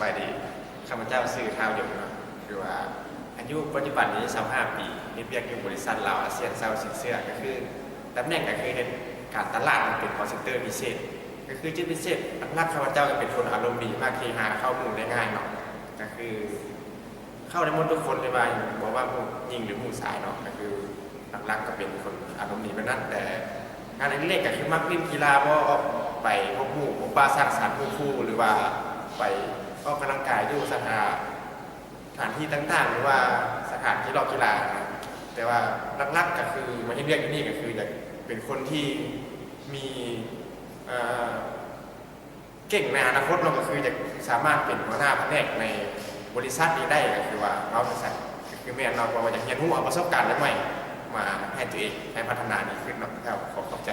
บายดีข้าพเจ้าชื่อท้าวหยงเนาะคือว่าอายุปัจจุบันนี้25ปีเฮ็ดเวียกอยู่บริษัทลาวอาเซียนเซาสินเสื้อก็คือตำแหน่งก็คือเฮ็ดการตลาดเป็น call center พิเศษก็คือจุดพิเศษหลักๆข้าพเจ้าก็เป็นคนอารมณ์ดีมากที่หาเข้าหมู่ได้ง่ายเนาะก็คือเข้าได้หมดทุกคนเลยว่าบอกว่าหมู่หญิงหรือหมู่ชายเนาะก็คือหลักๆก็เป็นคนอารมณ์ดีแบบนั้นแต่งานอดิเรกก็คือมักเล่นกีฬาบ่ออกไปพบหมู่พบปะสร้างสรรค์คู่หรือว่าไปออกกำลังกายอยู่สถานที่ต่างๆหรือว่าสถานที่รอบกีฬานะแต่ว่าหลักๆก็คือมาที่เรียกอยู่นี่ก็คือจะเป็นคนที่มีเก่งในอนาคตเราก็คือจะสามารถเป็นหัวหน้าแผนกในบริษัทนี้ได้ก็คือว่าเราบริษัทคือแม่เราก็จะเรียนรู้เอาประสบการณ์ใหม่มาให้ตัวเองให้พัฒนาดีขึ้นเนาะครับขอบใจ